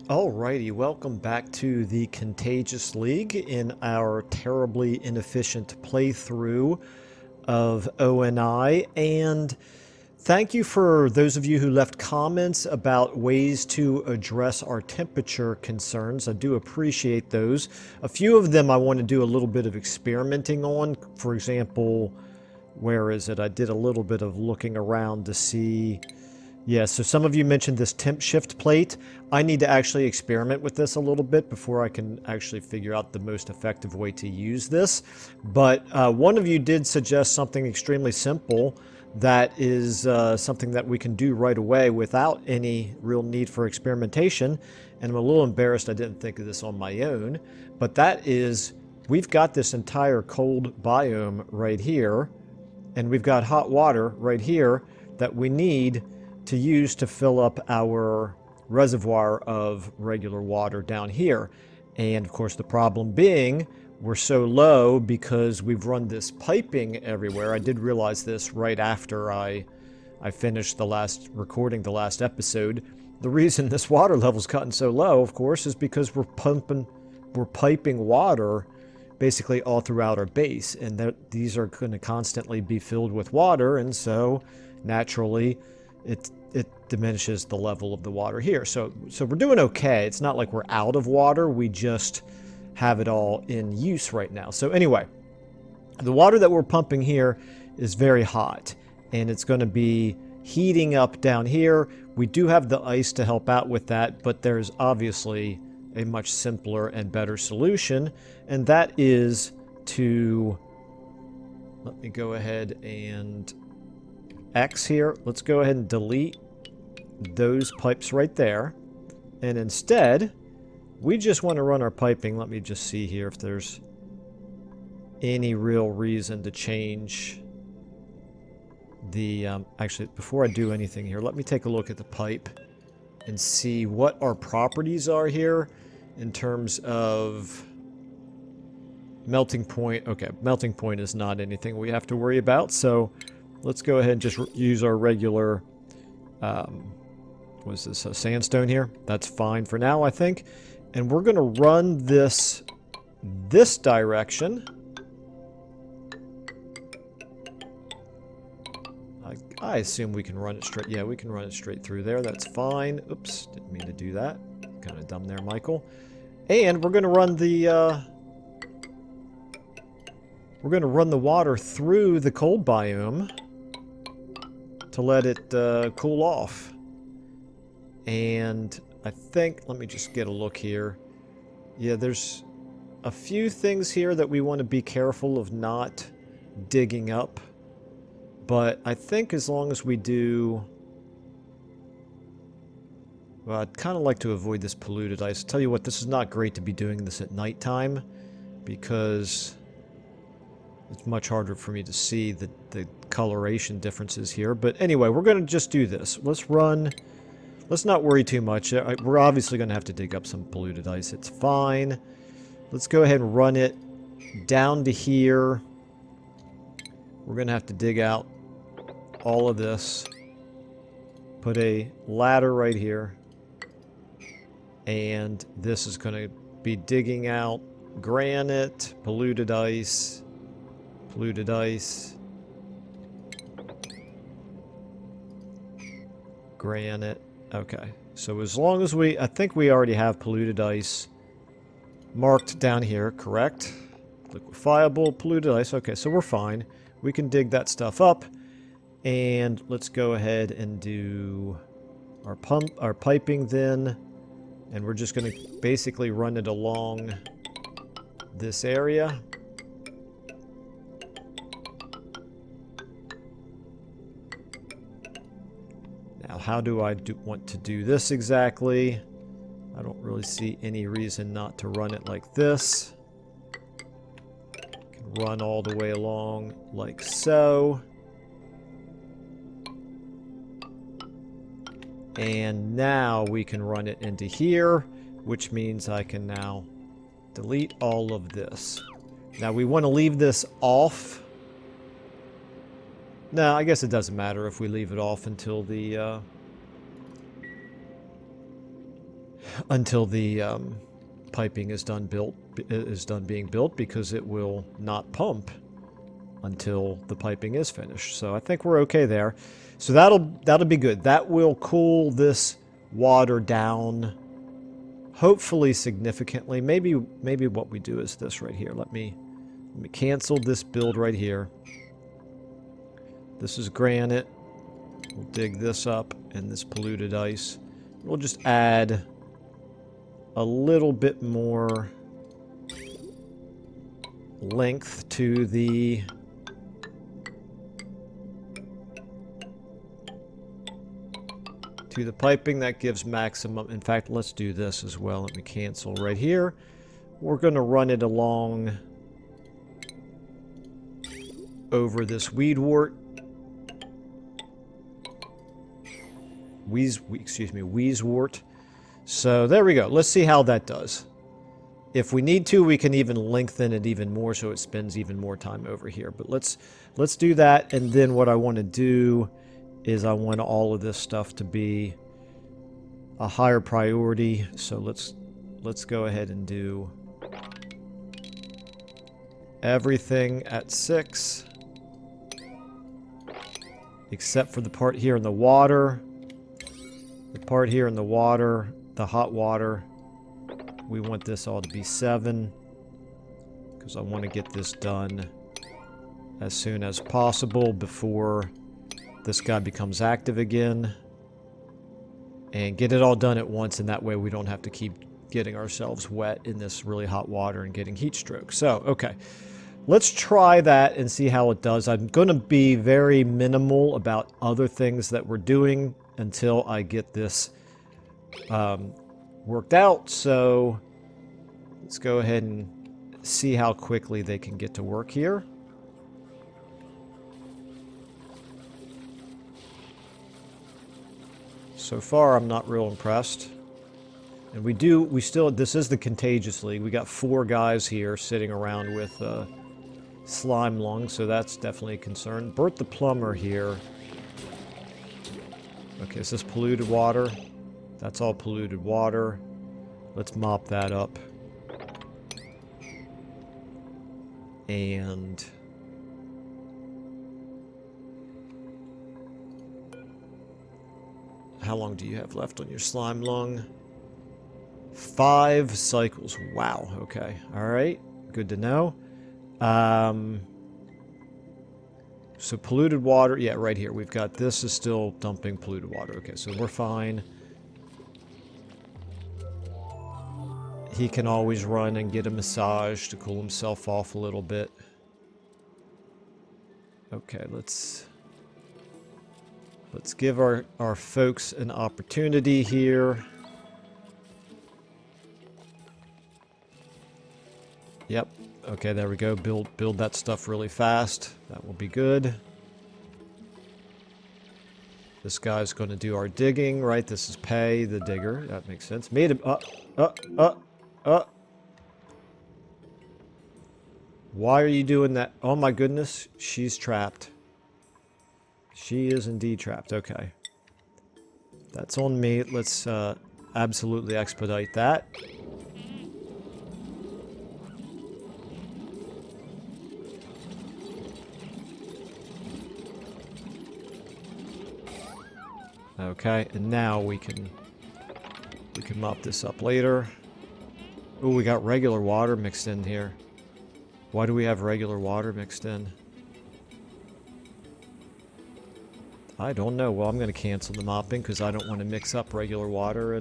Alrighty, welcome back to the Contagious League in our terribly inefficient playthrough of ONI. And thank you for those of you who left comments about ways to address our temperature concerns. I do appreciate those. A few of them I want to do a little bit of experimenting on. For example, where is it? I did a little bit of looking around to see. Yeah, so some of you mentioned this temp shift plate. I need to actually experiment with this a little bit before I can actually figure out the most effective way to use this. But one of you did suggest something extremely simple that is something that we can do right away without any real need for experimentation. And I'm a little embarrassed I didn't think of this on my own. But that is, we've got this entire cold biome right here, and we've got hot water right here that we need to use to fill up our reservoir of regular water down here. And of course the problem being we're so low because we've run this piping everywhere. I did realize this right after I finished recording the last episode. The reason this water level's gotten so low, of course, is because we're piping water basically all throughout our base, and these are going to constantly be filled with water, and so naturally it diminishes the level of the water here. So we're doing okay. It's not like we're out of water. We just have it all in use right now. So anyway, the water that we're pumping here is very hot, and it's going to be heating up down here. We do have the ice to help out with that, but there's obviously a much simpler and better solution, and that is to, let me go ahead and X here. Let's go ahead and delete those pipes right there. And instead, we just want to run our piping. Let me just see here if there's any real reason to change the... actually, before I do anything here, let me take a look at the pipe and see what our properties are here in terms of melting point. Okay, melting point is not anything we have to worry about, so let's go ahead and just use our regular, what is this, a sandstone here? That's fine for now, I think. And we're going to run this direction. I assume we can run it straight. Yeah, we can run it straight through there. That's fine. Oops, didn't mean to do that. Kind of dumb there, Michael. And we're going to run the... we're going to run the water through the cold biome to let it cool off. And I think, let me just get a look here. Yeah, there's a few things here that we want to be careful of not digging up. But I think as long as we do... Well, I'd kind of like to avoid this polluted ice. Tell you what, this is not great to be doing this at nighttime, because it's much harder for me to see the coloration differences here. But anyway, we're going to just do this. Let's not worry too much. We're obviously going to have to dig up some polluted ice. It's fine. Let's go ahead and run it down to here. We're going to have to dig out all of this. Put a ladder right here. And this is going to be digging out granite, polluted ice, granite. Okay, so as long as I think we already have polluted ice marked down here, correct? Liquefiable, polluted ice. Okay, so we're fine. We can dig that stuff up. And let's go ahead and do our piping then. And we're just going to basically run it along this area. Now, how do I want to do this exactly? I don't really see any reason not to run it like this. Can run all the way along like so. And now we can run it into here, which means I can now delete all of this. Now we want to leave this off. No, I guess it doesn't matter if we leave it off until the... until the piping is done being built, because it will not pump until the piping is finished. So I think we're okay there. So that'll be good. That will cool this water down, hopefully significantly. Maybe what we do is this right here. Let me cancel this build right here. This is granite. We'll dig this up, and this polluted ice. We'll just add a little bit more length to the piping. That gives maximum. In fact, let's do this as well. Let me cancel right here. We're going to run it along over this weedwort. Wheezewort. So there we go. Let's see how that does. If we need to, we can even lengthen it even more so it spends even more time over here. But let's do that. And then what I want to do is I want all of this stuff to be a higher priority. So let's go ahead and do everything at 6, except for the part here in the water. The part here in the water, the hot water, we want this all to be 7, because I want to get this done as soon as possible before this guy becomes active again, and get it all done at once, and that way we don't have to keep getting ourselves wet in this really hot water and getting heat stroke. So, okay. Let's try that and see how it does. I'm going to be very minimal about other things that we're doing until I get this worked out. So let's go ahead and see how quickly they can get to work here. So far, I'm not real impressed. And this is the Contagious League. We got 4 guys here sitting around with slime lung, so that's definitely a concern. Bert the Plumber here. Okay, is this polluted water? That's all polluted water. Let's mop that up. And how long do you have left on your slime lung? 5 cycles. Wow. Okay. All right. Good to know. So polluted water. Yeah, right here. We've got this is still dumping polluted water. Okay, so we're fine. He can always run and get a massage to cool himself off a little bit. Okay, let's give our folks an opportunity here. Yep. Okay, there we go. Build that stuff really fast. That will be good. This guy's going to do our digging, right? This is pay the digger. That makes sense. Made him Why are you doing that? Oh my goodness, she's trapped. She is indeed trapped. Okay. That's on me. Let's absolutely expedite that. Okay, and now we can mop this up later. Oh, we got regular water mixed in here. Why do we have regular water mixed in? I don't know. Well, I'm going to cancel the mopping because I don't want to mix up regular water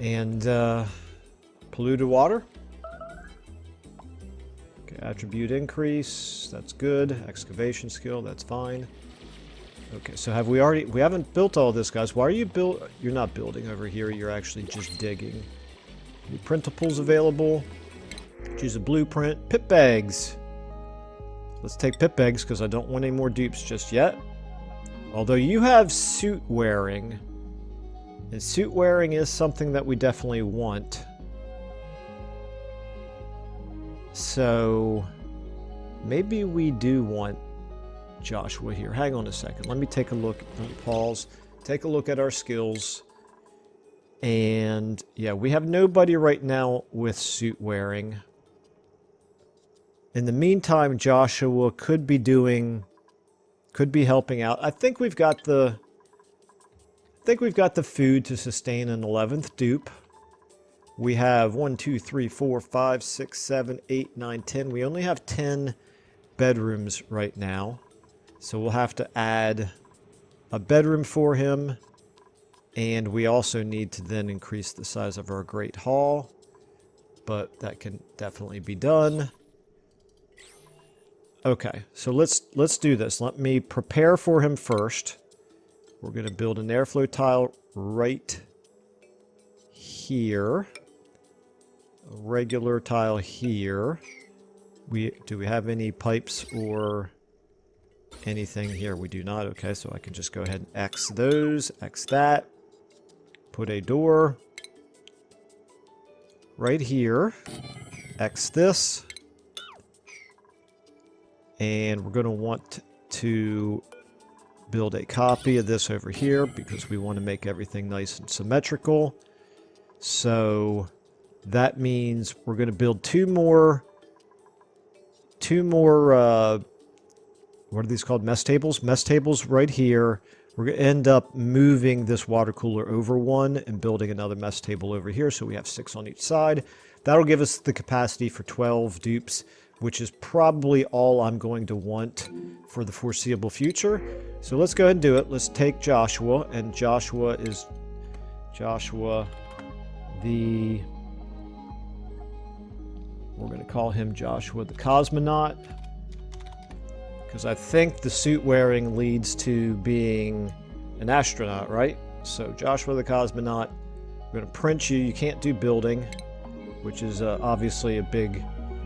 and polluted water. Okay, attribute increase. That's good. Excavation skill. That's fine. Okay, so we haven't built all this, guys. Why are you you're not building over here, you're actually just digging. New printables available. Choose a blueprint. Pip bags. Let's take pip bags because I don't want any more dupes just yet. Although you have suit wearing. And suit wearing is something that we definitely want. So maybe we do want Joshua here. Hang on a second. Let me take a look. Let me pause. Take a look at our skills. And yeah, we have nobody right now with suit wearing. In the meantime, Joshua could be helping out. I think we've got the food to sustain an 11th dupe. We have 1, 2, 3, 4, 5, 6, 7, 8, 9, 10. We only have 10 bedrooms right now. So we'll have to add a bedroom for him. And we also need to then increase the size of our Great Hall. But that can definitely be done. Okay, so let's do this. Let me prepare for him first. We're going to build an airflow tile right here. A regular tile here. Do we have any pipes or anything here? We do not. Okay, so I can just go ahead and X those, X that. Put a door right here. X this. And we're going to want to build a copy of this over here because we want to make everything nice and symmetrical. So that means we're going to build two more what are these called? Mess tables? Mess tables right here. We're going to end up moving this water cooler over one and building another mess table over here. So we have 6 on each side. That'll give us the capacity for 12 dupes, which is probably all I'm going to want for the foreseeable future. So let's go ahead and do it. Let's take Joshua, and Joshua the... We're going to call him Joshua the Cosmonaut, because I think the suit wearing leads to being an astronaut, right? So Joshua the Cosmonaut, we're going to print you. You can't do building, which is obviously a big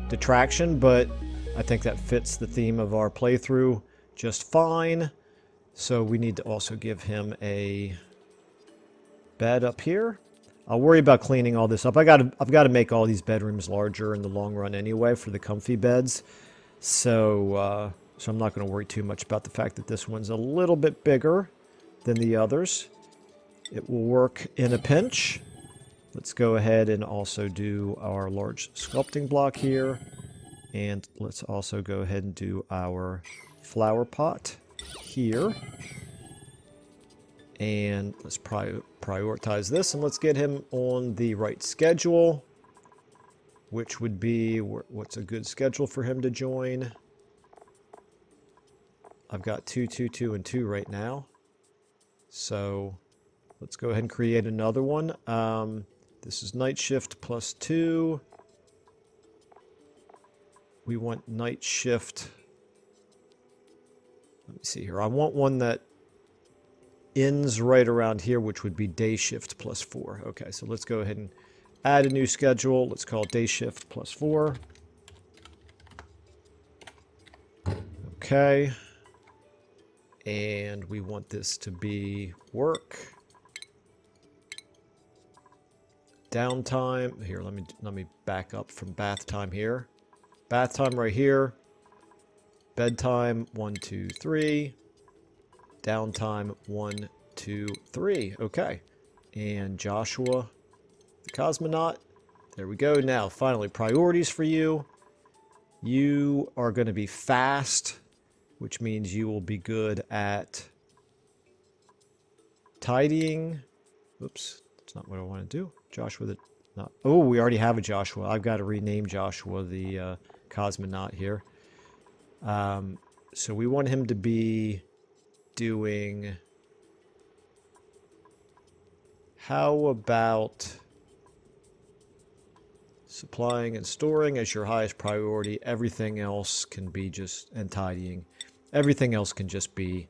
detraction, but I think that fits the theme of our playthrough just fine. So we need to also give him a bed up here. I'll worry about cleaning all this up. I've got to make all these bedrooms larger in the long run anyway for the comfy beds. So I'm not going to worry too much about the fact that this one's a little bit bigger than the others. It will work in a pinch. Let's go ahead and also do our large sculpting block here. And let's also go ahead and do our flower pot here. And let's prioritize this, and let's get him on the right schedule, which would be, what's a good schedule for him to join? I've got 2, 2, 2, and 2 right now. So let's go ahead and create another one. This is night shift plus 2. We want night shift. Let me see here. I want one that ends right around here, which would be day shift plus 4. Okay, so let's go ahead and add a new schedule. Let's call it day shift plus 4. Okay. And we want this to be work. Downtime. Here, let me back up from bath time here. Bath time right here. Bedtime 1, 2, 3. Downtime 1, 2, 3. Okay. And Joshua the Cosmonaut. There we go. Now, finally, priorities for you. You are going to be fast, which means you will be good at tidying. Oops, that's not what I want to do. Joshua the... Not, oh, we already have a Joshua. I've got to rename Joshua the Cosmonaut here. So we want him to be doing... How about supplying and storing as your highest priority? Everything else can be just... And tidying. Everything else can just be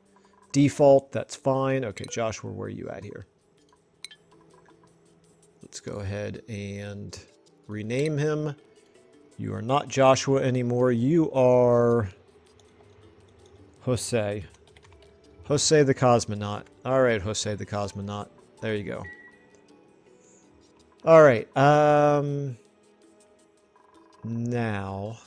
default. That's fine. Okay, Joshua, where are you at here? Let's go ahead and rename him. You are not Joshua anymore. You are Jose. Jose the Cosmonaut. All right, Jose the Cosmonaut. There you go. All right. Now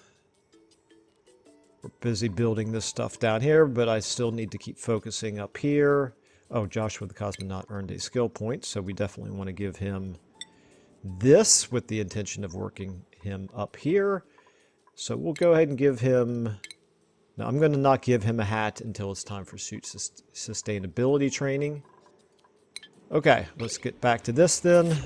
we're busy building this stuff down here, but I still need to keep focusing up here. Oh, Joshua the Cosmonaut earned a skill point, so we definitely want to give him this with the intention of working him up here. So we'll go ahead and give him... Now, I'm going to not give him a hat until it's time for suit sustainability training. Okay, let's get back to this then.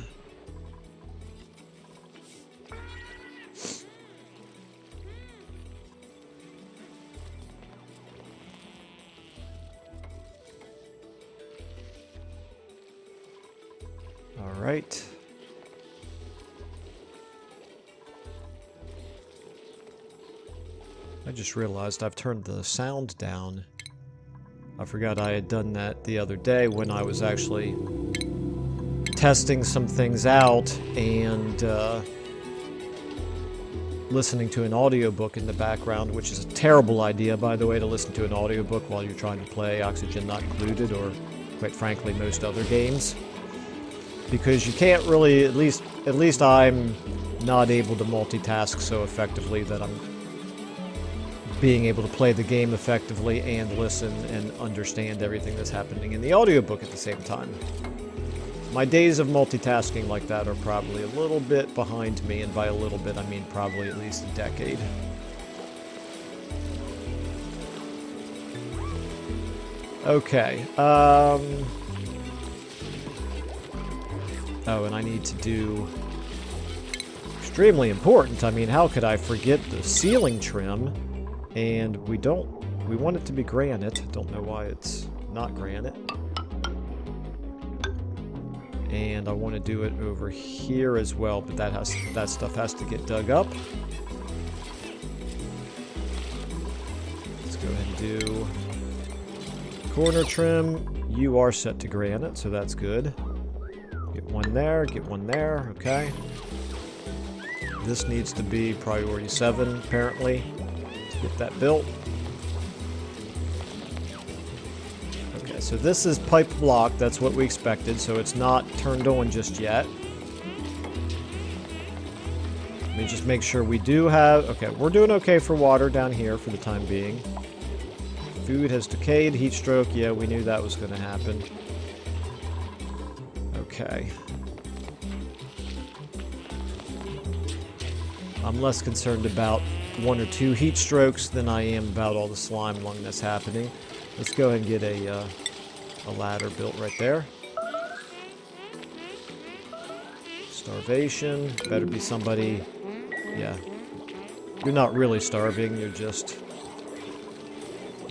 All right. I just realized I've turned the sound down. I forgot I had done that the other day when I was actually testing some things out and listening to an audiobook in the background, which is a terrible idea, by the way, to listen to an audiobook while you're trying to play Oxygen Not Included, or quite frankly most other games. Because you can't really, at least I'm not able to multitask so effectively that I'm being able to play the game effectively and listen and understand everything that's happening in the audiobook at the same time. My days of multitasking like that are probably a little bit behind me, and by a little bit I mean probably at least a decade. Okay, oh, and I need to do... Extremely important, I mean, how could I forget the ceiling trim? And we want it to be granite. Don't know why it's not granite. And I want to do it over here as well, but that stuff has to get dug up. Let's go ahead and do corner trim. You are set to granite, so that's good. Get one there, get one there, okay. This needs to be priority 7, apparently. Let's get that built. Okay, so this is pipe block, that's what we expected, so it's not turned on just yet. Let me just make sure we do have... Okay, we're doing okay for water down here for the time being. Food has decayed, heat stroke, yeah, we knew that was going to happen. Okay. I'm less concerned about 1 or 2 heat strokes than I am about all the slime lung that's happening. Let's go ahead and get a ladder built right there. Starvation. Better be somebody... Yeah. You're not really starving, you're just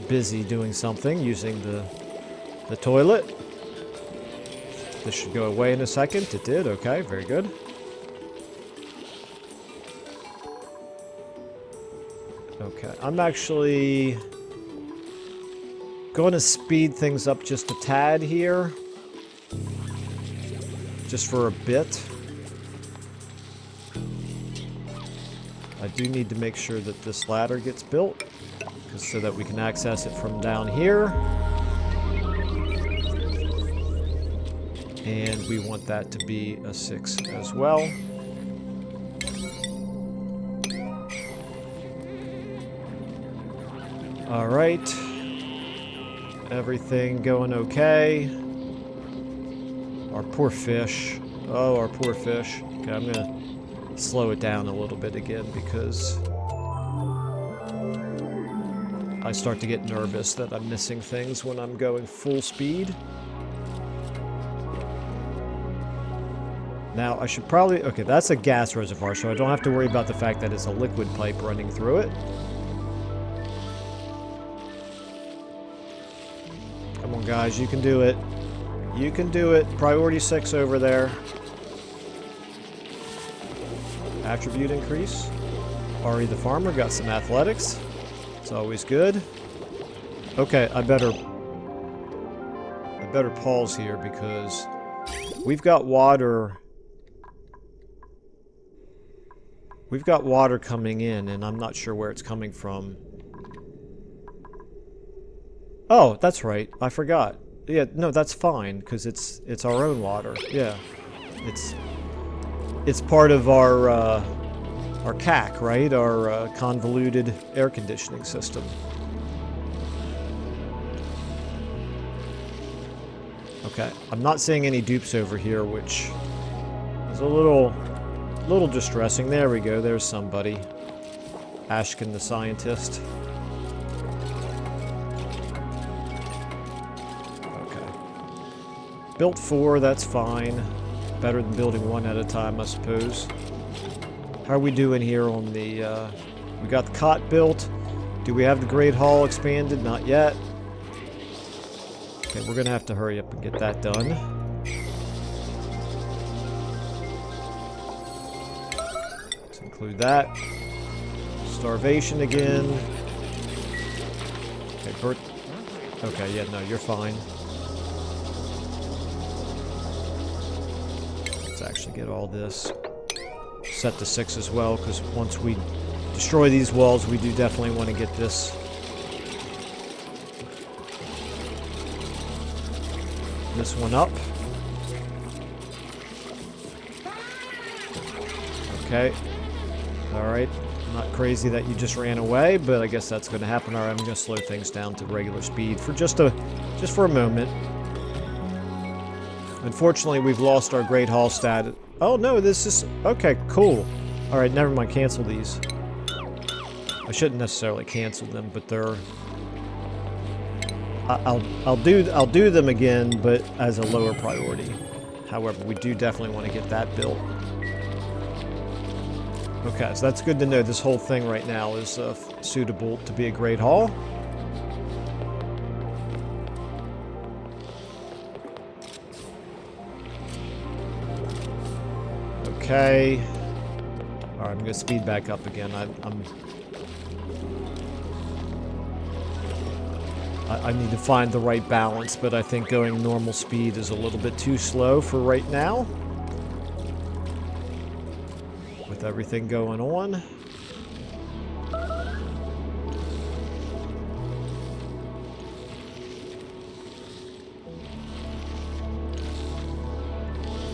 busy doing something, using the toilet. This should go away in a second. It did. Okay, very good. Okay, I'm actually going to speed things up just a tad here. Just for a bit. I do need to make sure that this ladder gets built, so that we can access it from down here. And we want that to be a 6 as well. Alright. Everything going okay. Our poor fish. Oh, our poor fish. Okay, I'm gonna slow it down a little bit again because I start to get nervous that I'm missing things when I'm going full speed. Now, I should probably... Okay, that's a gas reservoir, so I don't have to worry about the fact that it's a liquid pipe running through it. Come on, guys, you can do it. You can do it. Priority 6 over there. Attribute increase. Ari the farmer got some athletics. It's always good. Okay, I better pause here because we've got water. We've got water coming in, and I'm not sure where it's coming from. Oh, that's right. I forgot. Yeah, no, that's fine because it's our own water. Yeah, it's part of our CAC, right? Our convoluted air conditioning system. Okay, I'm not seeing any dupes over here, which is a little distressing. There we go, there's somebody. Ashkin the scientist. Okay. Built 4, that's fine. Better than building 1 at a time, I suppose. How are we doing here on the, we got the cot built. Do we have the Great Hall expanded? Not yet. Okay, we're gonna have to hurry up and get that done. Let's include that. Starvation again. Okay, Bert. Okay, yeah, no, you're fine. Let's actually get all this set to 6 as well, because once we destroy these walls, we do definitely want to get this. This one up. Okay. Alright. Not crazy that you just ran away, but I guess that's going to happen. Alright, I'm going to slow things down to regular speed for just for a moment. Unfortunately, we've lost our Great Hall status. Oh no, this is... Okay, cool. Alright, never mind, cancel these. I shouldn't necessarily cancel them, but they're... I'll do them again, but as a lower priority. However, we do definitely want to get that built. Okay, so that's good to know. This whole thing right now is suitable to be a Great Hall. Okay. Alright, I'm going to speed back up again. I need to find the right balance, but I think going normal speed is a little bit too slow for right now. With everything going on.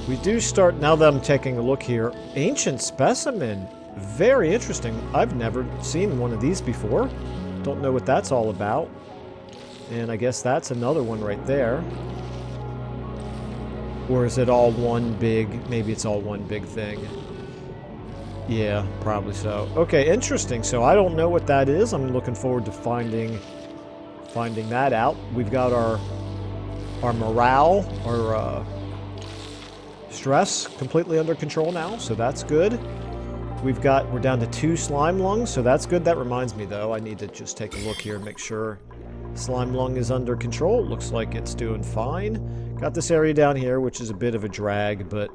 We do start, now that I'm taking a look here, ancient specimen. Very interesting. I've never seen one of these before. Don't know what that's all about. And I guess that's another one right there. Or is it all one big, maybe it's all one big thing. Yeah, probably so. Okay, interesting. So I don't know what that is. I'm looking forward to finding that out. We've got our morale, our stress completely under control now, so that's good. We're down to 2 slime lungs, so that's good. That reminds me though, I need to just take a look here and make sure slime lung is under control. It looks like it's doing fine. Got this area down here, which is a bit of a drag, but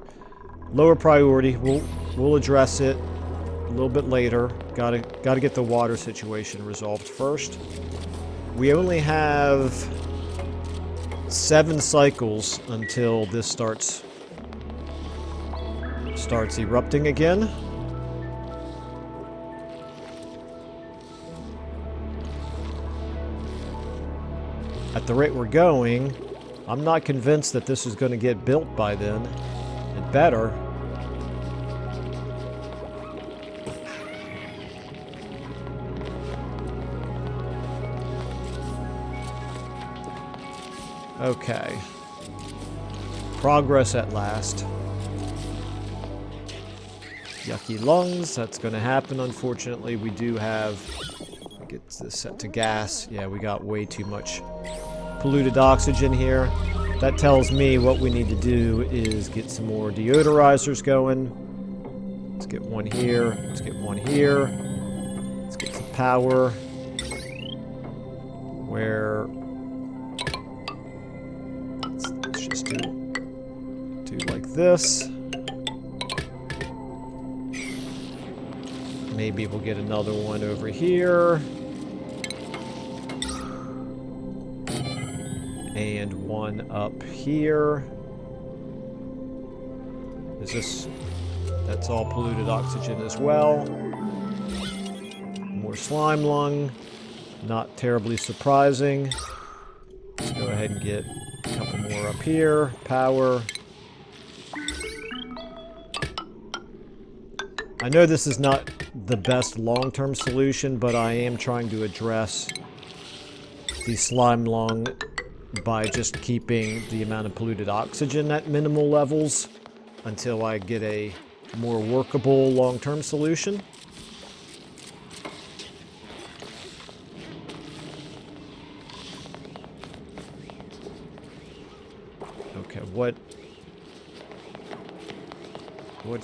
lower priority. We'll address it a little bit later. Gotta get the water situation resolved first. We only have 7 cycles until this starts erupting again. At the rate we're going, I'm not convinced that this is going to get built by then. It better. Okay. Progress at last. Yucky lungs, that's going to happen. Unfortunately, we do have... Get this set to gas. Yeah, we got way too much polluted oxygen here. That tells me what we need to do is get some more deodorizers going. Let's get one here. Let's get one here. Let's get some power. Where... Let's just do like this. Maybe we'll get another one over here. And one up here. Is this... That's all polluted oxygen as well. More slime lung. Not terribly surprising. Let's go ahead and get a couple more up here. Power. I know this is not the best long-term solution, but I am trying to address the slime lung by just keeping the amount of polluted oxygen at minimal levels until I get a more workable long-term solution. Okay, what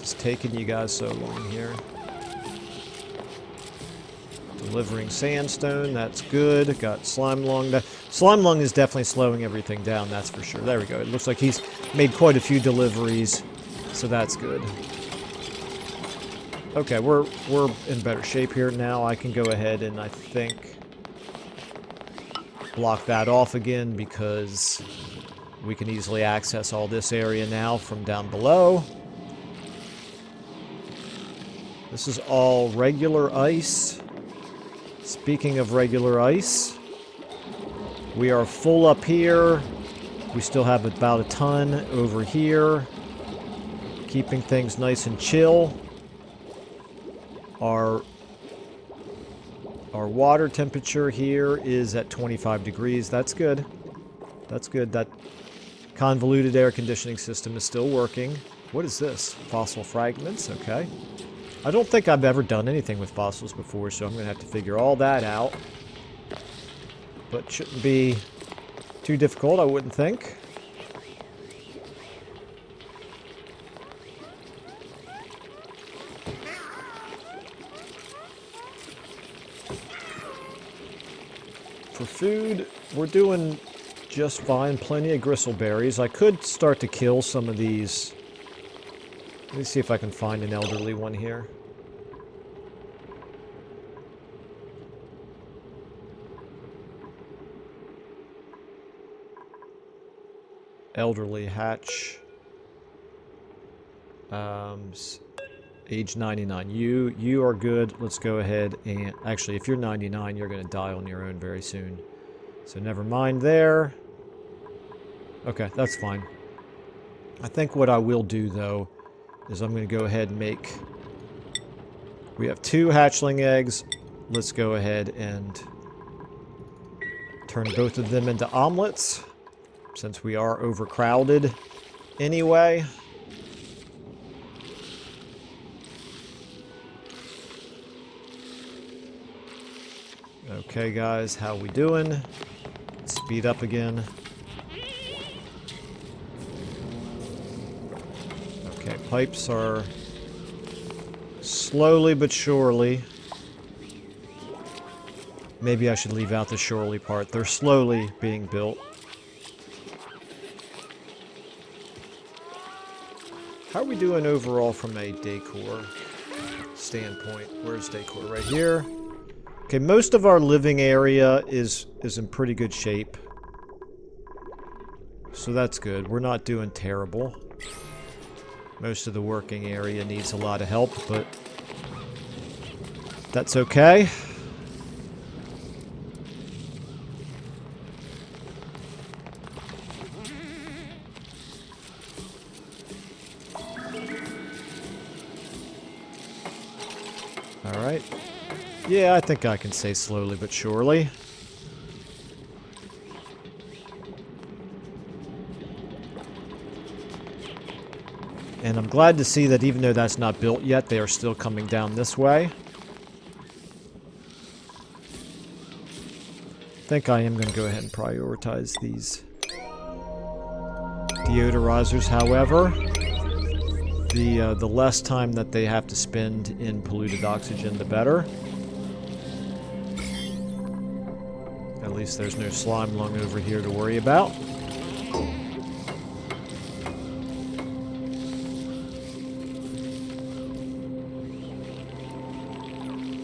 is taking you guys so long here? Delivering sandstone, that's good. Got slime lung. Slime lung is definitely slowing everything down, that's for sure. There we go. It looks like he's made quite a few deliveries, so that's good. Okay, we're in better shape here now. I can go ahead and I think block that off again because we can easily access all this area now from down below. This is all regular ice. Speaking of regular ice, we are full up here. We still have about a ton over here. Keeping things nice and chill. Our water temperature here is at 25 degrees. That's good. That's good. That convoluted air conditioning system is still working. What is this? Fossil fragments. Okay. I don't think I've ever done anything with fossils before, so I'm going to have to figure all that out. But shouldn't be too difficult, I wouldn't think. For food, we're doing just fine. Plenty of gristleberries. I could start to kill some of these. Let me see if I can find an elderly one here. Elderly hatch. Age 99. You are good. Let's go ahead and... Actually, if you're 99, you're going to die on your own very soon. So never mind there. Okay, that's fine. I think what I will do, though, is I'm going to go ahead and make... We have 2 hatchling eggs. Let's go ahead and turn both of them into omelets, since we are overcrowded anyway. Okay, guys, how we doing? Speed up again. Okay, pipes are slowly but surely. Maybe I should leave out the surely part. They're slowly being built. How are we doing overall from a decor standpoint? Where's decor? Right here. Okay, most of our living area is in pretty good shape. So that's good. We're not doing terrible. Most of the working area needs a lot of help, but that's okay. Alright. Yeah, I think I can say slowly but surely. And I'm glad to see that even though that's not built yet, they are still coming down this way. I think I am going to go ahead and prioritize these deodorizers, however. The less time that they have to spend in polluted oxygen, the better. At least there's no slime lung over here to worry about.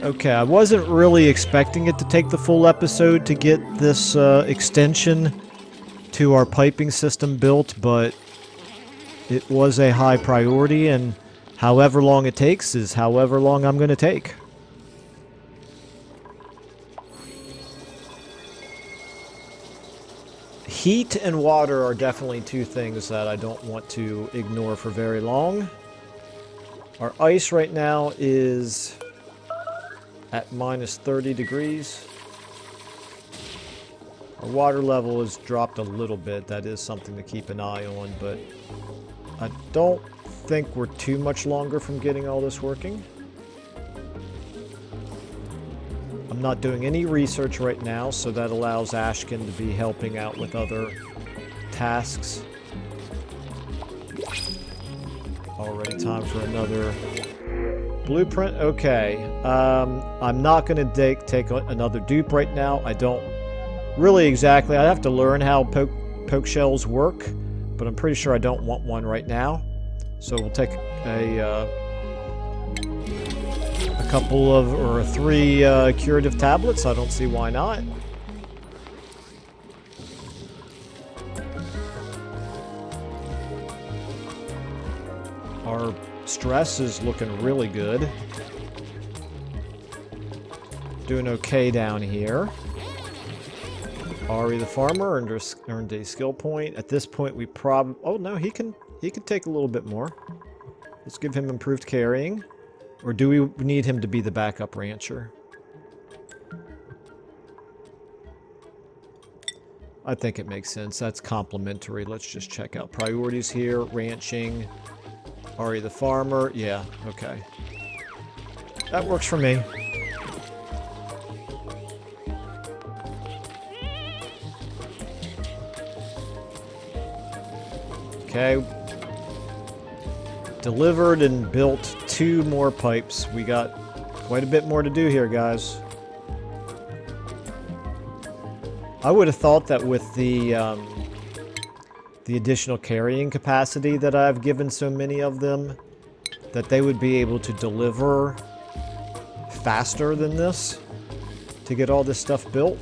Okay, I wasn't really expecting it to take the full episode to get this extension to our piping system built, but it was a high priority, and however long it takes is however long I'm going to take. Heat and water are definitely 2 things that I don't want to ignore for very long. Our ice right now is at minus 30 degrees. Our water level has dropped a little bit. That is something to keep an eye on, but I don't think we're too much longer from getting all this working. I'm not doing any research right now, so that allows Ashkin to be helping out with other tasks. Already time for another blueprint. Okay. I'm not going to take another dupe right now. I don't really exactly. I have to learn how poke shells work, but I'm pretty sure I don't want one right now. So we'll take a couple of, or 3 curative tablets. I don't see why not. Our stress is looking really good. Doing okay down here. Ari the farmer earned a skill point. At this point we oh no, he can take a little bit more. Let's give him improved carrying. Or do we need him to be the backup rancher? I think it makes sense. That's complementary. Let's just check out priorities here. Ranching. Ari the farmer. Yeah, okay. That works for me. Okay. Delivered and built 2 more pipes. We got quite a bit more to do here, guys. I would have thought that with the additional carrying capacity that I've given so many of them, that they would be able to deliver faster than this to get all this stuff built.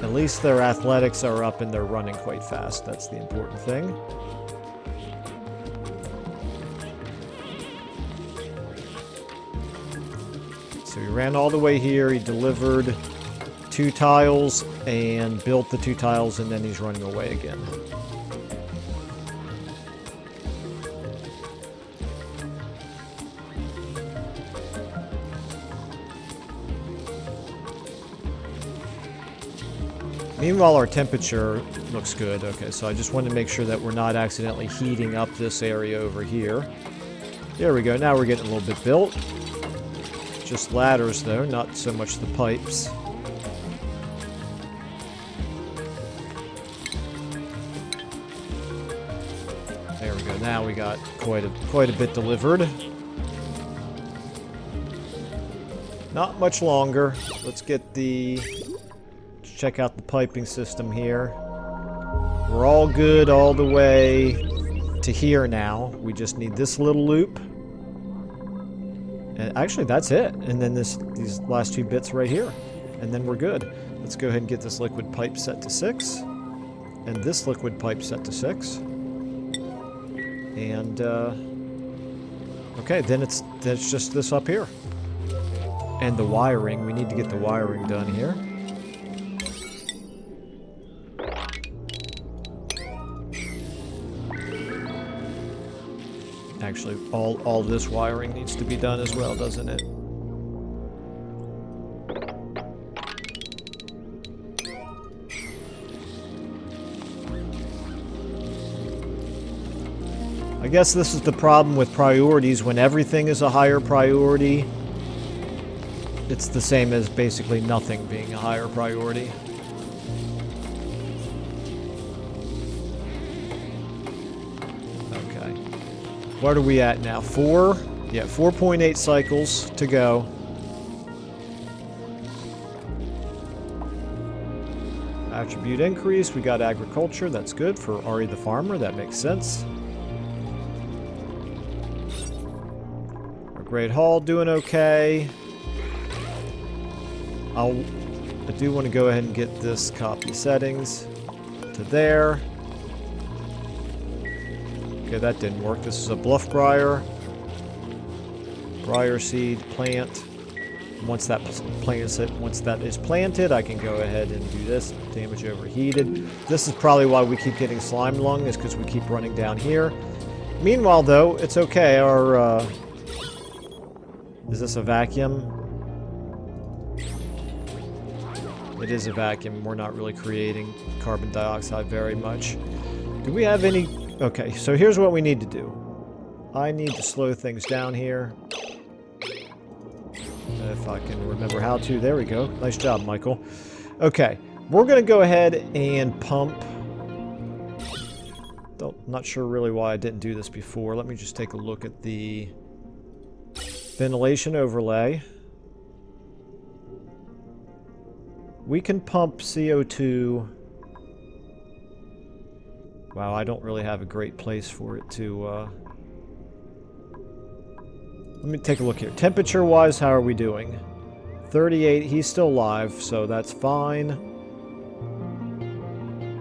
At least their athletics are up and they're running quite fast. That's the important thing. So he ran all the way here. He delivered 2 tiles and built the 2 tiles, and then he's running away again. Meanwhile, our temperature looks good. Okay, so I just wanted to make sure that we're not accidentally heating up this area over here. There we go. Now we're getting a little bit built. Just ladders, though, not so much the pipes. There we go. Now we got quite a bit delivered. Not much longer. Let's get the... check out the piping system here. We're all good all the way to here now. We just need this little loop. And actually, that's it. And then these last 2 bits right here. And then we're good. Let's go ahead and get this liquid pipe set to 6. And this liquid pipe set to 6. And, okay, then it's just this up here. And the wiring. We need to get the wiring done here. Actually, all this wiring needs to be done as well, doesn't it? I guess this is the problem with priorities. When everything is a higher priority, it's the same as basically nothing being a higher priority. What are we at now? 4? Yeah, 4.8 cycles to go. Attribute increase. We got agriculture. That's good for Ari the farmer. That makes sense. Our Great Hall doing okay. I do want to go ahead and get this copy settings to there. Okay, that didn't work. This is a bluff briar. Briar seed, plant. Once that is planted, I can go ahead and do this. Damage overheated. This is probably why we keep getting slime lung, is because we keep running down here. Meanwhile, though, it's okay. Our, is this a vacuum? It is a vacuum. We're not really creating carbon dioxide very much. Do we have any... Okay, so here's what we need to do. I need to slow things down here. If I can remember how to. There we go. Nice job, Michael. Okay, we're going to go ahead and pump... Not sure really why I didn't do this before. Let me just take a look at the ventilation overlay. We can pump CO2. Wow, I don't really have a great place for it to... Let me take a look here. Temperature-wise, how are we doing? 38. He's still alive, so that's fine.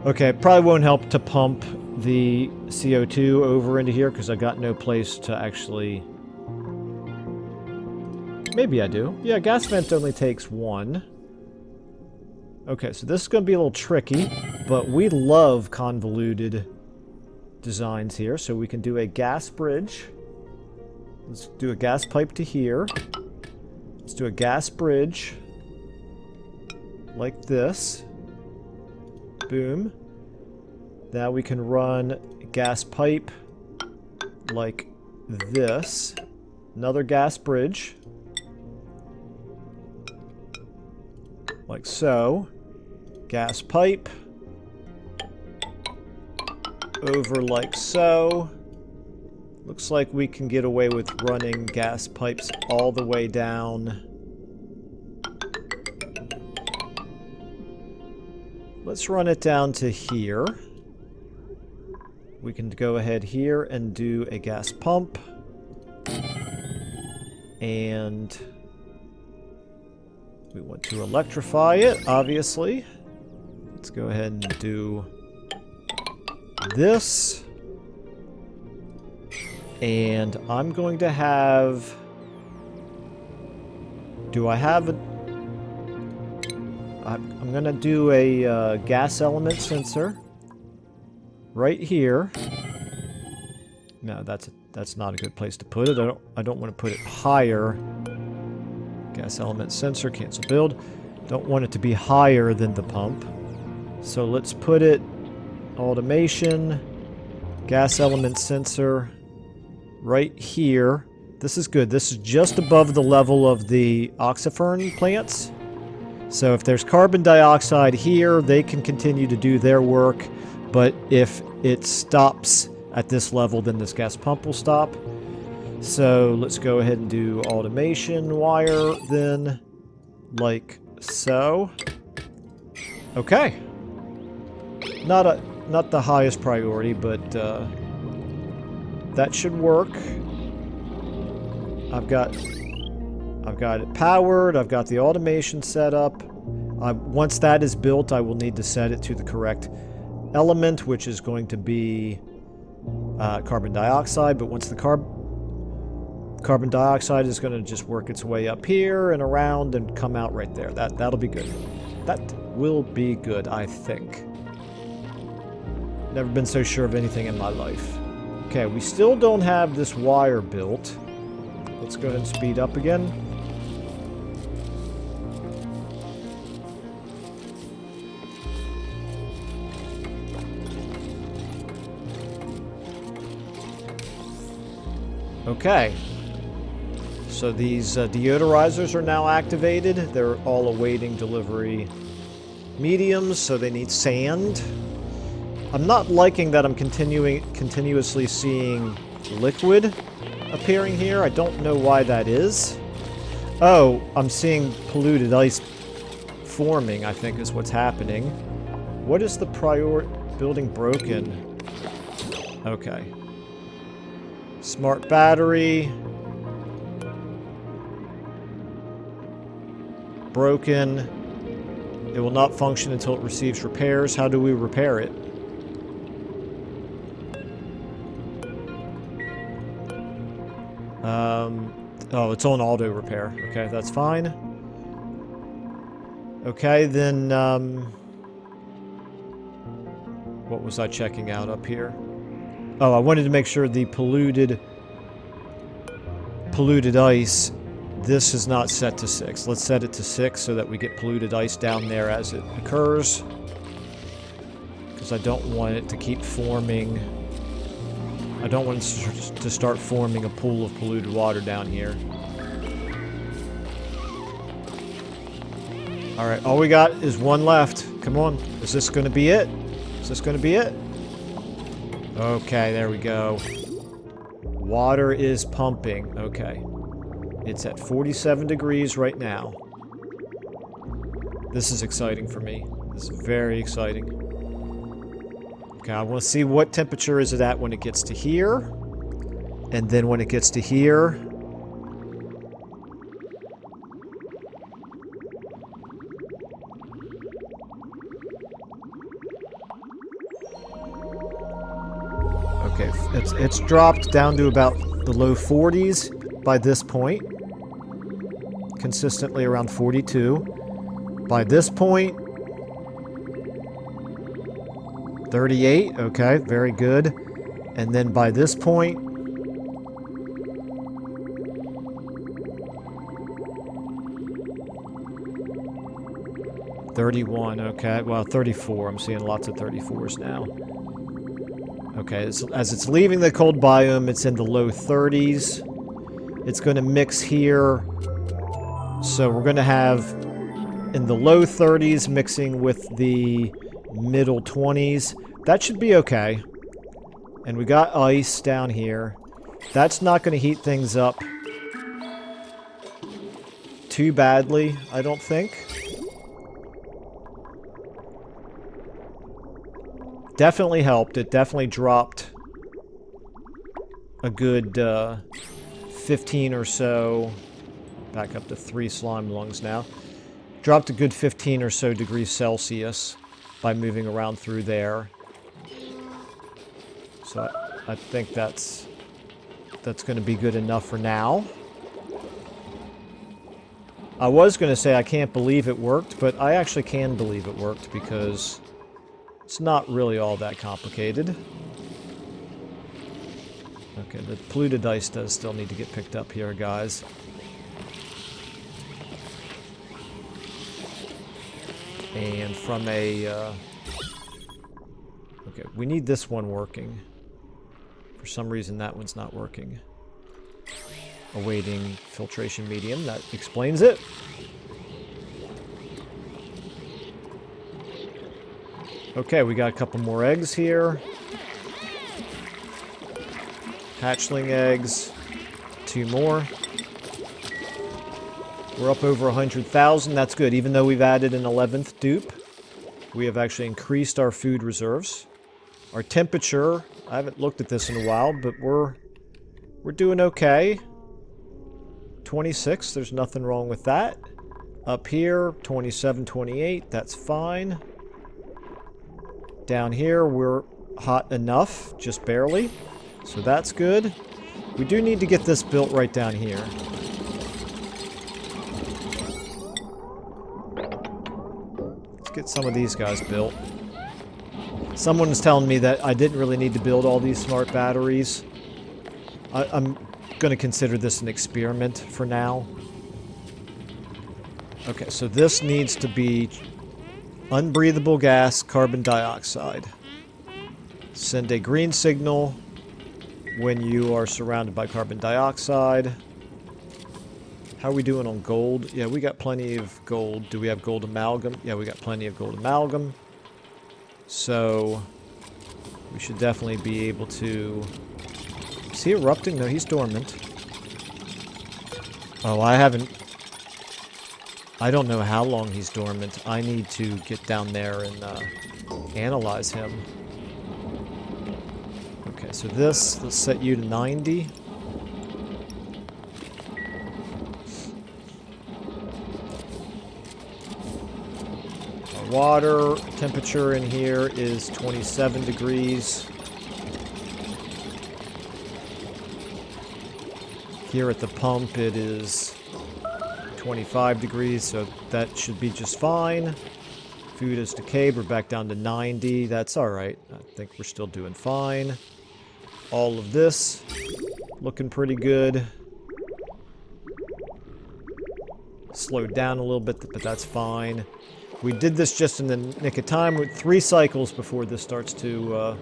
Okay, it probably won't help to pump the CO2 over into here because I got no place to actually... Maybe I do. Yeah, gas vent only takes 1. Okay, so this is going to be a little tricky, but we love convoluted designs here, so we can do a gas bridge. Let's do a gas pipe to here. Let's do a gas bridge like this. Boom. Now we can run a gas pipe like this. Another gas bridge. Like so. Gas pipe. Over like so. Looks like we can get away with running gas pipes all the way down. Let's run it down to here. We can go ahead here and do a gas pump. And we want to electrify it, obviously. Let's go ahead and do this. And I'm going to have... Do I have a... I'm going to do a gas element sensor. Right here. No, that's not a good place to put it. I don't want to put it higher. Gas element sensor, cancel build. Don't want it to be higher than the pump. So let's put it automation, gas element sensor right here. This is good. This is just above the level of the oxyfern plants. So if there's carbon dioxide here, they can continue to do their work. But if it stops at this level, then this gas pump will stop. So let's go ahead and do automation wire then, like so. Okay. Not the highest priority, but that should work. I've got it powered. I've got the automation set up. Once that is built, I will need to set it to the correct element, which is going to be carbon dioxide. But once the carbon dioxide is going to just work its way up here and around and come out right there. That'll be good. That will be good, I think. Never been so sure of anything in my life. Okay, we still don't have this wire built. Let's go ahead and speed up again. Okay. So these deodorizers are now activated. They're all awaiting delivery mediums, so they need sand. I'm not liking that I'm continuously seeing liquid appearing here. I don't know why that is. Oh, I'm seeing polluted ice forming, I think is what's happening. What is the building broken? Okay. Smart battery. Broken. It will not function until it receives repairs. How do we repair it? Oh, it's on auto repair. Okay, that's fine. Okay, then, what was I checking out up here? Oh, I wanted to make sure the polluted ice this is not set to 6. Let's set it to 6 so that we get polluted ice down there as it occurs. Because I don't want it to keep forming. I don't want it to start forming a pool of polluted water down here. Alright, all we got is one left. Come on. Is this going to be it? Is this going to be it? Okay, there we go. Water is pumping. Okay. It's at 47 degrees right now. This is exciting for me. This is very exciting. Okay, I want to see what temperature is it at when it gets to here. And then when it gets to here. Okay, it's dropped down to about the low 40s by this point. Consistently around 42. By this point, 38. Okay, very good. And then by this point, $31. Okay, well, 34. I'm seeing lots of 34s now. Okay, as it's leaving the cold biome, it's in the low 30s. It's going to mix here. So we're going to have in the low 30s mixing with the middle 20s. That should be okay. And we got ice down here. That's not going to heat things up too badly, I don't think. Definitely helped. It definitely dropped a good 15 or so. Back up to 3 slime lungs now. Dropped a good 15 or so degrees Celsius by moving around through there. So I think that's going to be good enough for now. I was going to say I can't believe it worked, but I actually can believe it worked because it's not really all that complicated. Okay, the polluted ice does still need to get picked up here, guys. And from a... okay, we need this one working. For some reason, that one's not working. Awaiting filtration medium. That explains it. Okay, we got a couple more eggs here. Hatchling eggs. 2 more. We're up over 100,000. That's good. Even though we've added an 11th dupe, we have actually increased our food reserves. Our temperature, I haven't looked at this in a while, but we're doing okay. 26, there's nothing wrong with that. Up here, 27, 28, that's fine. Down here, we're hot enough, just barely. So that's good. We do need to get this built right down here. Let's get some of these guys built. Someone was telling me that I didn't really need to build all these smart batteries. I'm going to consider this an experiment for now. Okay, so this needs to be unbreathable gas, carbon dioxide. Send a green signal when you are surrounded by carbon dioxide. How are we doing on gold? Yeah, we got plenty of gold. Do we have gold amalgam? Yeah, we got plenty of gold amalgam. So we should definitely be able to... Is he erupting? No, he's dormant. Oh, I don't know how long he's dormant. I need to get down there and analyze him. Okay, so let's set you to 90. Our water temperature in here is 27 degrees. Here at the pump it is 25 degrees, so that should be just fine. Food is decayed, we're back down to 90. That's alright. I think we're still doing fine. All of this looking pretty good. slowed down a little bit, but that's fine. We did this just in the nick of time with 3 cycles before this starts to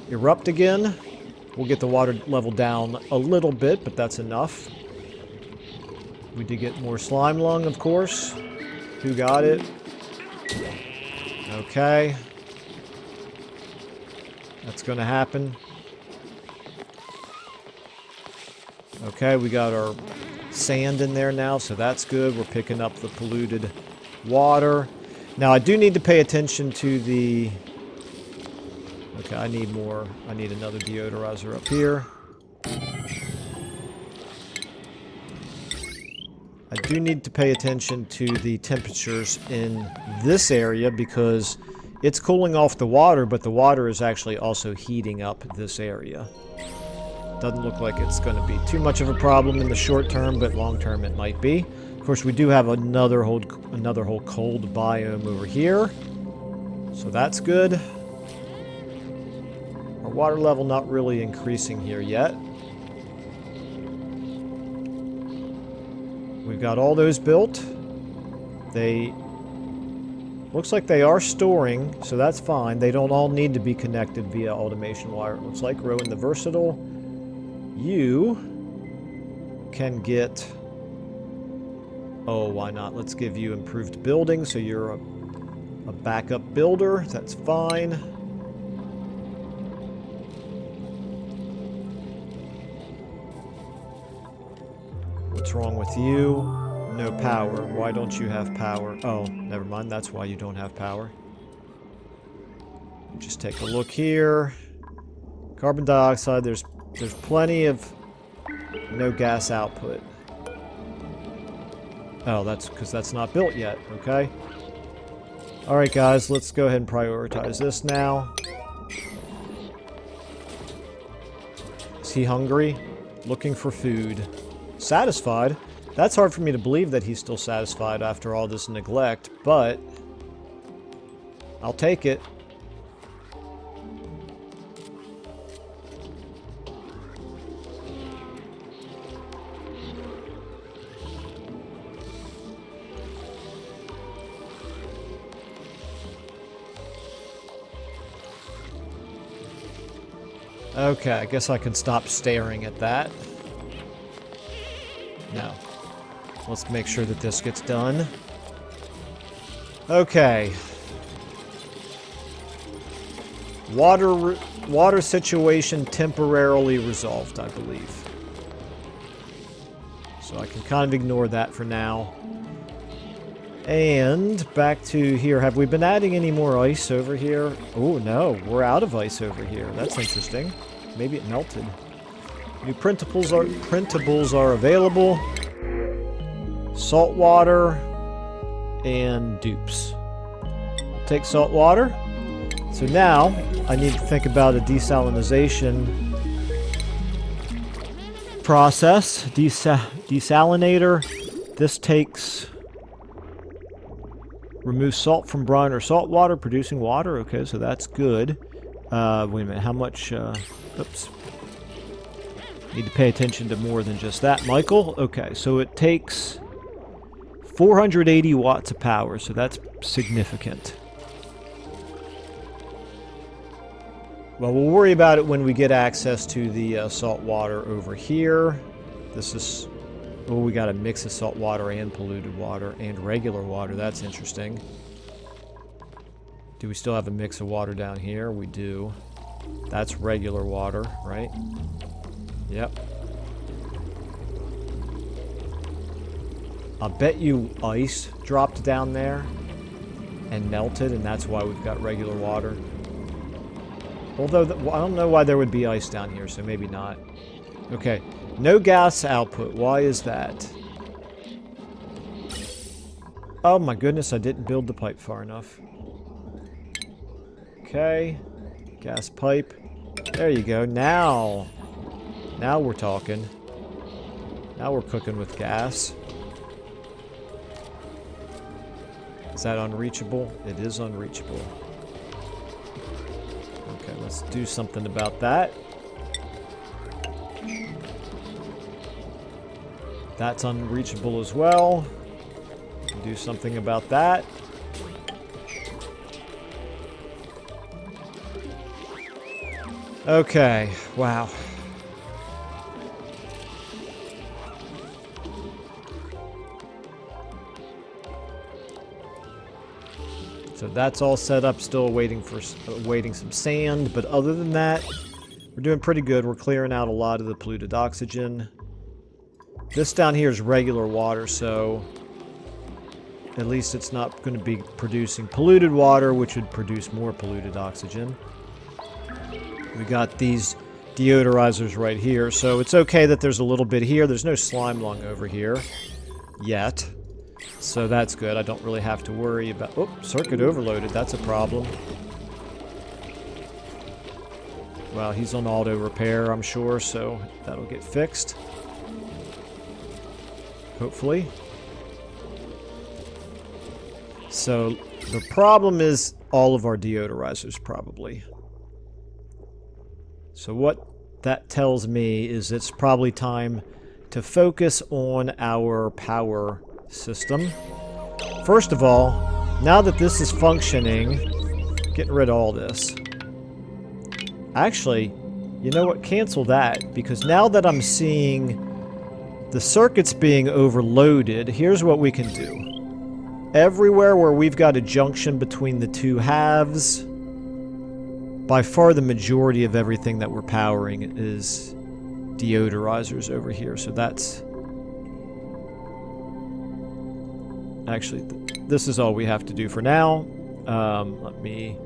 erupt again. We'll get the water level down a little bit, but that's enough. We did get more slime lung, of course. Who got it? Okay. That's going to happen. Okay, we got our sand in there now, so that's good. We're picking up the polluted water. Now, I do need to pay attention to the... Okay, I need more. I need another deodorizer up here. I do need to pay attention to the temperatures in this area because it's cooling off the water, but the water is actually also heating up this area. Doesn't look like it's going to be too much of a problem in the short term, but long term it might be. Of course, we do have another whole cold biome over here, so that's good. Our water level not really increasing here yet. We've got all those built. They... Looks like they are storing, so that's fine. They don't all need to be connected via automation wire. It looks like Rowan the Versatile, you can get... Oh, why not? Let's give you improved building, so you're a backup builder. That's fine. What's wrong with you? No power. Why don't you have power? Oh, never mind. That's why you don't have power. Just take a look here. Carbon dioxide. There's plenty of no gas output. Oh, that's because that's not built yet. Okay. All right, guys. Let's go ahead and prioritize this now. Is he hungry? Looking for food. Satisfied? That's hard for me to believe that he's still satisfied after all this neglect, but I'll take it. Okay, I guess I can stop staring at that. No. Let's make sure that this gets done. Okay. Water situation temporarily resolved, I believe. So I can kind of ignore that for now. And back to here. Have we been adding any more ice over here? Oh, no. We're out of ice over here. That's interesting. Maybe it melted. New printables are available. Salt water and dupes. Take salt water. So now I need to think about a desalination process. Desalinator. This takes... Remove salt from brine or salt water, producing water. Okay, so that's good. Wait a minute. How much... oops. Need to pay attention to more than just that, Michael. Okay, so it takes 480 watts of power, so that's significant. Well, we'll worry about it when we get access to the salt water over here. This is... Oh, we got a mix of salt water and polluted water and regular water. That's interesting. Do we still have a mix of water down here? We do. That's regular water, right? Yep. I'll bet you ice dropped down there and melted, and that's why we've got regular water. Although, I don't know why there would be ice down here, so maybe not. Okay. No gas output. Why is that? Oh my goodness, I didn't build the pipe far enough. Okay. Gas pipe. There you go. Now we're talking. Now we're cooking with gas. Is that unreachable? It is unreachable. Okay, let's do something about that. That's unreachable as well. do something about that. Okay, wow. So that's all set up, still waiting some sand, but other than that, we're doing pretty good. We're clearing out a lot of the polluted oxygen. This down here is regular water, so at least it's not going to be producing polluted water, which would produce more polluted oxygen. We got these deodorizers right here, so it's okay that there's a little bit here. There's no slime lung over here yet, so that's good. I don't really have to worry about... Oh, circuit overloaded. That's a problem. Well, he's on auto repair, I'm sure, so that'll get fixed. Hopefully. So the problem is all of our deodorizers, probably. So what that tells me is it's probably time to focus on our power system. First of all, now that this is functioning, getting rid of all this. Actually, you know what? Cancel that, because now that I'm seeing the circuits being overloaded, here's what we can do. Everywhere where we've got a junction between the two halves, by far the majority of everything that we're powering is deodorizers over here. So that's... Actually, this is all we have to do for now. Let me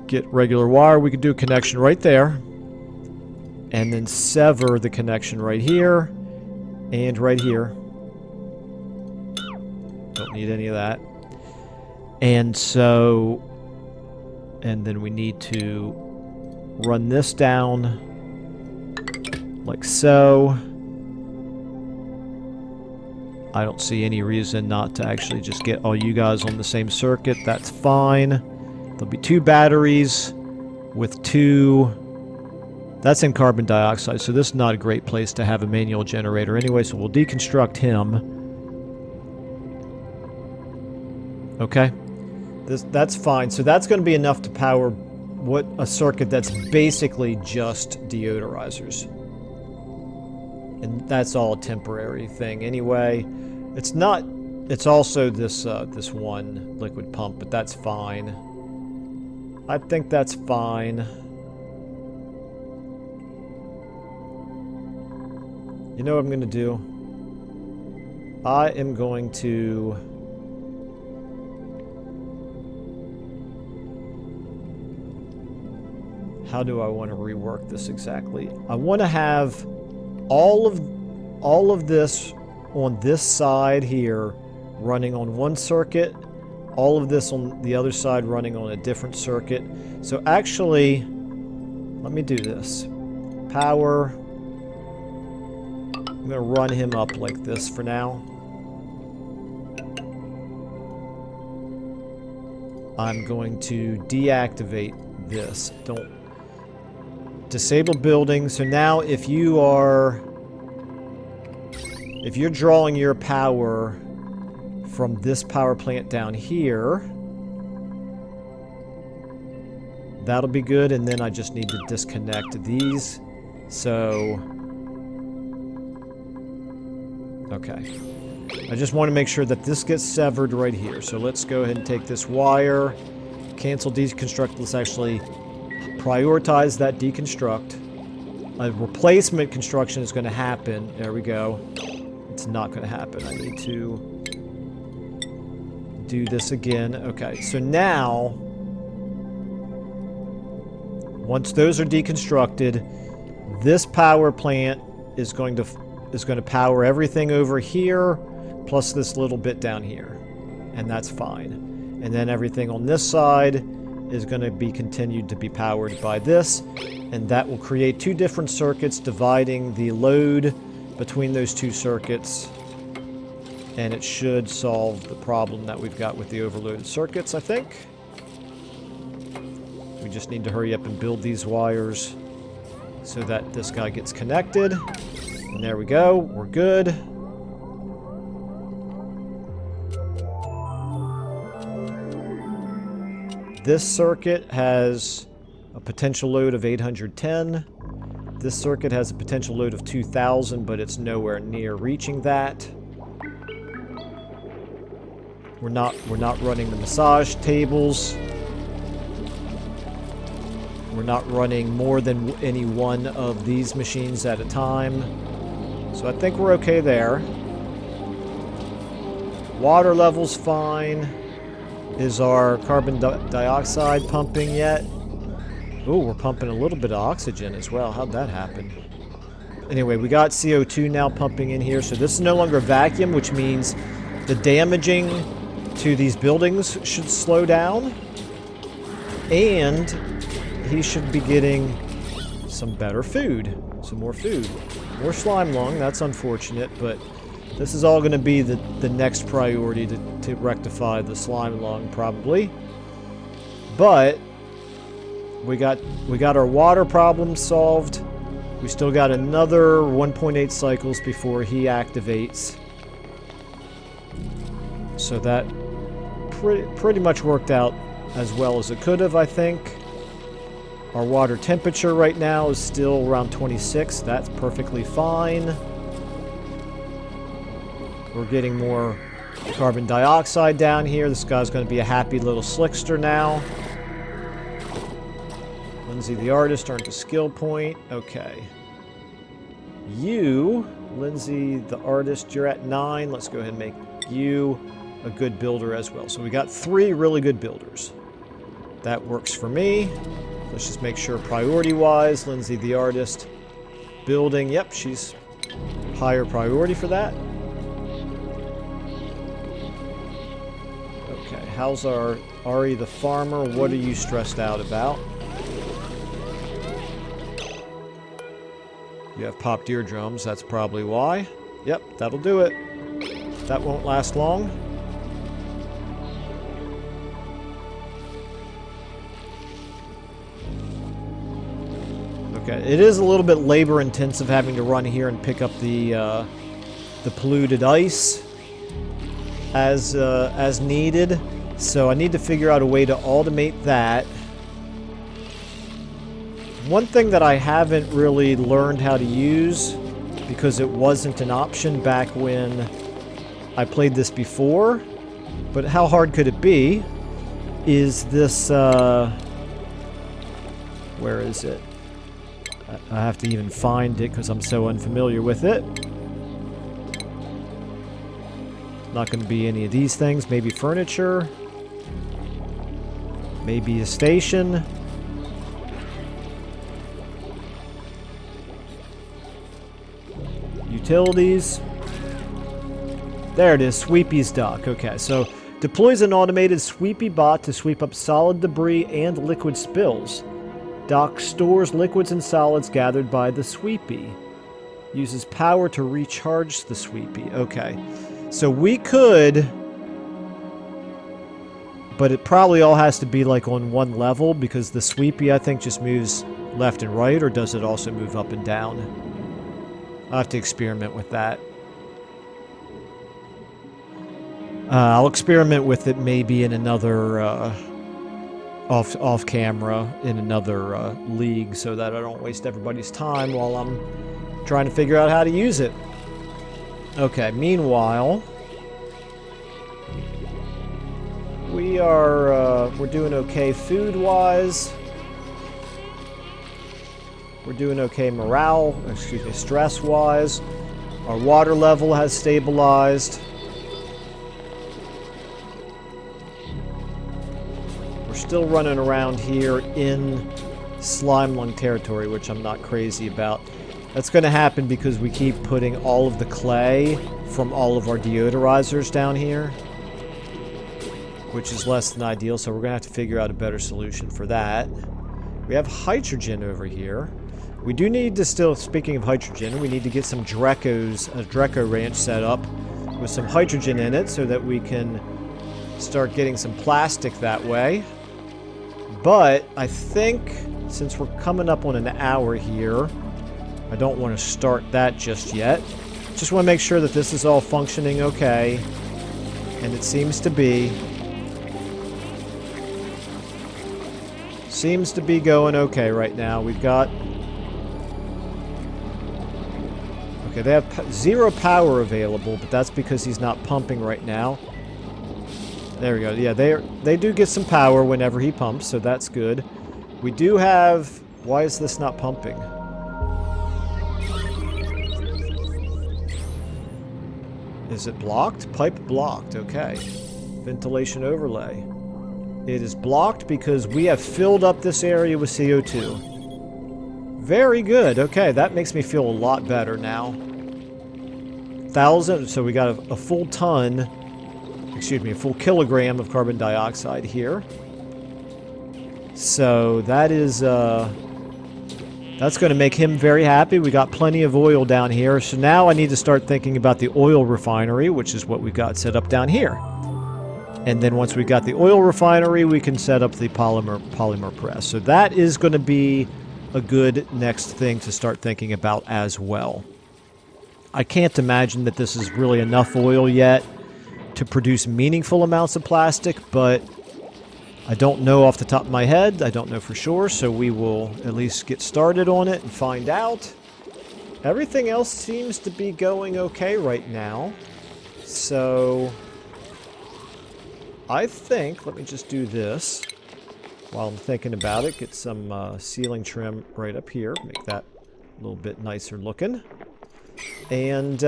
get regular wire. We could do a connection right there. And then sever the connection right here. And right here. Don't need any of that. And so... And then we need to run this down like so. I don't see any reason not to actually just get all you guys on the same circuit. That's fine. There'll be 2 batteries with 2... That's in carbon dioxide, so this is not a great place to have a manual generator anyway, so we'll deconstruct him. Okay. That's fine. So that's going to be enough to power what a circuit that's basically just deodorizers. And that's all a temporary thing anyway. It's not... It's also this this one liquid pump, but that's fine. I think that's fine. You know what I'm going to do? I am going to... How do I want to rework this exactly? I want to have all of this on this side here running on one circuit, all of this on the other side running on a different circuit. So actually, let me do this. Power. I'm going to run him up like this for now. I'm going to deactivate this. Don't disable building. So now if you're drawing your power from this power plant down here, that'll be good. And then I just need to disconnect these. So, okay. I just want to make sure that this gets severed right here. So let's go ahead and take this wire, cancel deconstruct. Let's actually prioritize that deconstruct. A replacement construction is going to happen. There we go. It's not going to happen. I need to do this again. Okay, so now, once those are deconstructed, this power plant is going to power everything over here, plus this little bit down here, and that's fine. And then everything on this side is going to be continued to be powered by this, and that will create 2 different circuits dividing the load between those 2 circuits, and it should solve the problem that we've got with the overloaded circuits, I think. We just need to hurry up and build these wires so that this guy gets connected. And there we go. We're good. This circuit has a potential load of 810. This circuit has a potential load of 2000, but it's nowhere near reaching that. We're not running the massage tables. We're not running more than any one of these machines at a time. So I think we're okay there. Water level's fine. Is our carbon dioxide pumping yet? Ooh, we're pumping a little bit of oxygen as well. How'd that happen? Anyway, we got CO2 now pumping in here. So this is no longer a vacuum, which means the damaging to these buildings should slow down. And he should be getting some better food. Some more food. More slime lung. That's unfortunate, but this is all going to be the next priority to rectify the slime lung, probably. But we got our water problem solved. We still got another 1.8 cycles before he activates. So that pretty much worked out as well as it could have, I think. Our water temperature right now is still around 26. That's perfectly fine. We're getting more carbon dioxide down here. This guy's going to be a happy little slickster now. Lindsay the artist earned a skill point. Okay. You, Lindsay the artist, you're at 9. Let's go ahead and make you a good builder as well. So we got 3 really good builders. That works for me. Let's just make sure priority-wise, Lindsay the artist, building. Yep, she's higher priority for that. Okay, how's our Ari the farmer? What are you stressed out about? You have popped eardrums, that's probably why. Yep, that'll do it. That won't last long. Okay, it is a little bit labor intensive having to run here and pick up the polluted ice as needed. So I need to figure out a way to automate that. One thing that I haven't really learned how to use, because it wasn't an option back when I played this before, but how hard could it be, is this, where is it? I have to even find it because I'm so unfamiliar with it. Not going to be any of these things. Maybe furniture. Maybe a station. Utilities. There it is. Sweepy's dock. Okay, so deploys an automated sweepy bot to sweep up solid debris and liquid spills. Dock stores liquids and solids gathered by the sweepy. Uses power to recharge the sweepy. Okay. So we could... But it probably all has to be like on one level, because the sweepy, I think, just moves left and right, or does it also move up and down? I'll have to experiment with that. I'll experiment with it maybe in another... off camera in another league, so that I don't waste everybody's time while I'm trying to figure out how to use it. Okay, meanwhile, we're doing okay food-wise. We're doing okay stress-wise. Our water level has stabilized. We're still running around here in slime lung territory, which I'm not crazy about. That's going to happen because we keep putting all of the clay from all of our deodorizers down here, which is less than ideal, so we're going to have to figure out a better solution for that. We have hydrogen over here. We do need to still, speaking of hydrogen, we need to get some Dreco ranch set up with some hydrogen in it so that we can start getting some plastic that way. But I think since we're coming up on an hour here, I don't want to start that just yet. Just want to make sure that this is all functioning okay. And it seems to be. seems to be going okay right now. We've got... Okay, they have 0 power available, but that's because he's not pumping right now. There we go. Yeah, they do get some power whenever he pumps, so that's good. We do have... Why is this not pumping? Is it blocked? Pipe blocked. Okay. Ventilation overlay. It is blocked because we have filled up this area with CO2. Very good. Okay, that makes me feel a lot better now. 1,000, so we got a full ton, excuse me, a full kilogram of carbon dioxide here. So that is, that's going to make him very happy. We got plenty of oil down here. So now I need to start thinking about the oil refinery, which is what we've got set up down here. And then once we've got the oil refinery, we can set up the polymer press. So that is going to be a good next thing to start thinking about as well. I can't imagine that this is really enough oil yet to produce meaningful amounts of plastic, but I don't know off the top of my head. I don't know for sure, so we will at least get started on it and find out. Everything else seems to be going okay right now. So I think, let me just do this while I'm thinking about it. Get some ceiling trim right up here. Make that a little bit nicer looking. And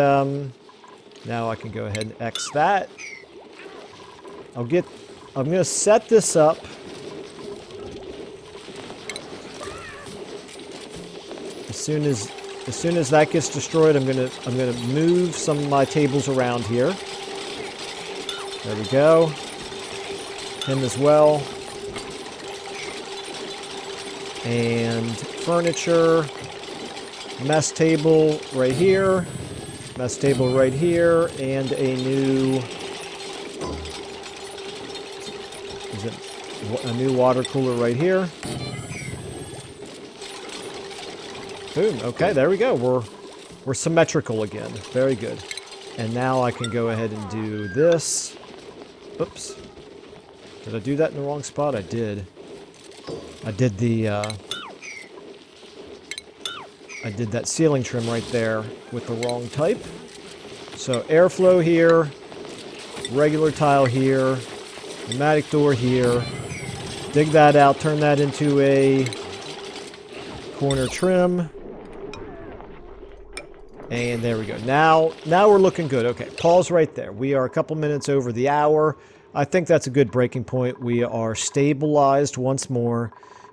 now I can go ahead and X that. I'm going to set this up. As soon as that gets destroyed, I'm going to move some of my tables around here. There we go. Him as well. And furniture. Mess table right here. Mess table right here. And a new... Is it a new water cooler right here? Boom. Okay, there we go. We're symmetrical again. Very good. And now I can go ahead and do this. Oops. Did I do that in the wrong spot? I did. I did that ceiling trim right there with the wrong type. So airflow here, regular tile here, pneumatic door here. Dig that out, turn that into a corner trim. And there we go. Now we're looking good. Okay, pause right there. We are a couple minutes over the hour. I think that's a good breaking point. We are stabilized once more.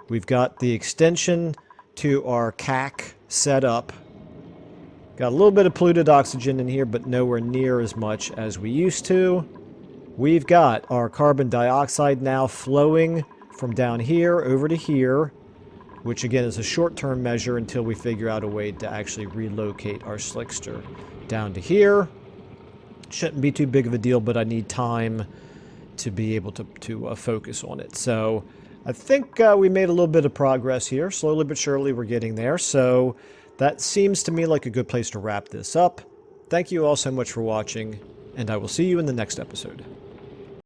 We've got the extension to our CAC set up. Got a little bit of polluted oxygen in here, but nowhere near as much as we used to. We've got our carbon dioxide now flowing from down here over to here, which again is a short-term measure until we figure out a way to actually relocate our slickster down to here. Shouldn't be too big of a deal, but I need time to be able to focus on it. So I think we made a little bit of progress here. Slowly but surely we're getting there. So that seems to me like a good place to wrap this up. Thank you all so much for watching, and I will see you in the next episode.